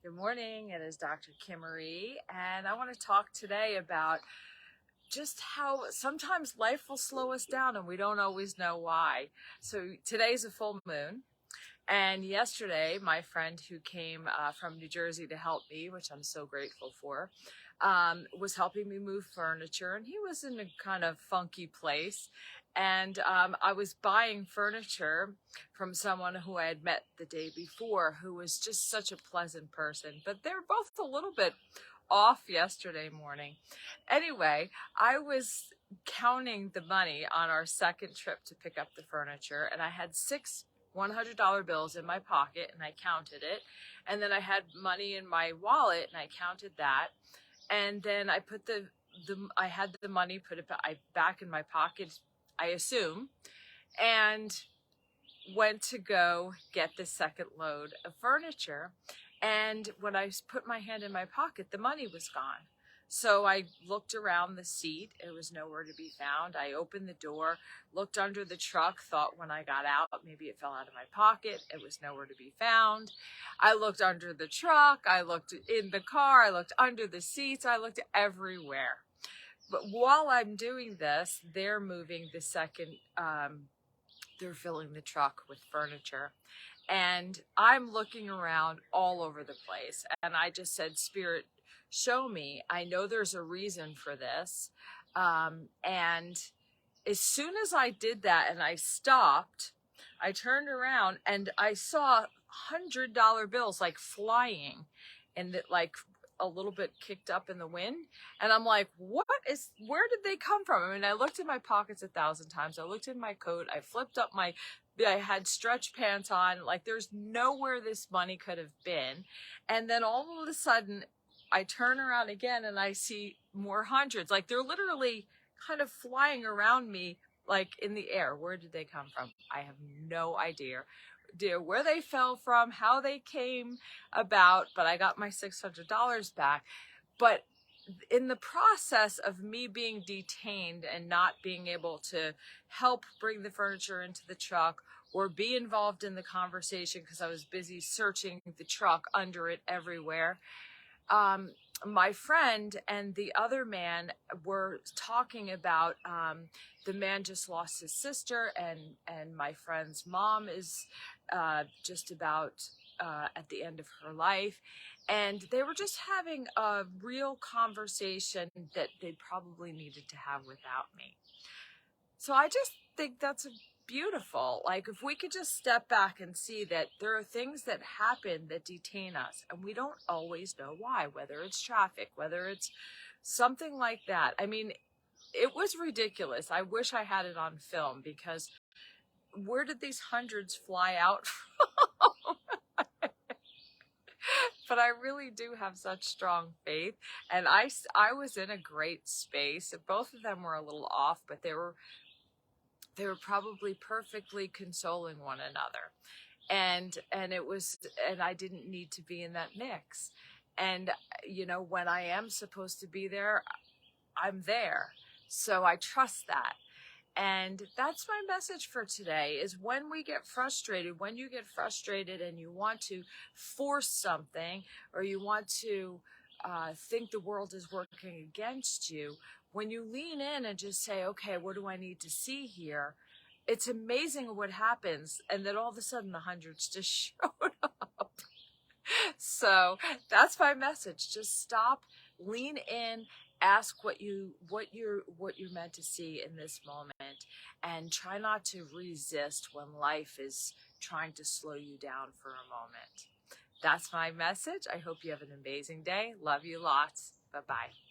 Good morning, it is Dr. Kimmery, and I want to talk today about just how sometimes life will slow us down and we don't always know why. So today's a full moon, and yesterday my friend who came from New Jersey to help me, which I'm so grateful for, was helping me move furniture, and he was in a kind of funky place. And I was buying furniture from someone who I had met the day before, who was just such a pleasant person. But they were both a little bit off yesterday morning. Anyway, I was counting the money on our second trip to pick up the furniture, and I had six $100 bills in my pocket, and I counted it. And then I had money in my wallet, and I counted that. And then I put I had the money put it back in my pocket, I assume, and went to go get the second load of furniture. And when I put my hand in my pocket, the money was gone. So I looked around the seat. It was nowhere to be found. I opened the door, looked under the truck, thought when I got out, maybe it fell out of my pocket. It was nowhere to be found. I looked under the truck. I looked in the car. I looked under the seats. I looked everywhere. But while I'm doing this, they're moving the second, they're filling the truck with furniture. And I'm looking around all over the place. And I just said, Spirit, show me. I know there's a reason for this. And as soon as I did that and I stopped, I turned around and I saw $100 bills like flying and like a little bit kicked up in the wind. And I'm like, where did they come from? I mean, I looked in my pockets 1,000 times. I looked in my coat. I flipped up I had stretch pants on. Like, there's nowhere this money could have been. And then all of a sudden, I turn around again and I see more hundreds. Like, they're literally kind of flying around me, like in the air. Where did they come from? I have no idea where they fell from, how they came about, but I got my $600 back. But in the process of me being detained and not being able to help bring the furniture into the truck or be involved in the conversation because I was busy searching the truck, under it, everywhere, my friend and the other man were talking about the man just lost his sister, and my friend's mom is just about at the end of her life. And they were just having a real conversation that they probably needed to have without me. So I just think that's beautiful. Like, if we could just step back and see that there are things that happen that detain us, and we don't always know why, whether it's traffic, whether it's something like that. I mean, it was ridiculous. I wish I had it on film, because where did these hundreds fly out from? But I really do have such strong faith, and I was in a great space. Both of them were a little off, but they were probably perfectly consoling one another. And I didn't need to be in that mix. And, you know, when I am supposed to be there, I'm there. So I trust that. And that's my message for today, is when you get frustrated and you want to force something, or you want to think the world is working against you, when you lean in and just say, okay, what do I need to see here? It's amazing what happens. And then all of a sudden the hundreds just showed up. So that's my message. Just stop, lean in, ask what you're meant to see in this moment, and try not to resist when life is trying to slow you down for a moment. That's my message. I hope you have an amazing day. Love you lots. Bye-bye.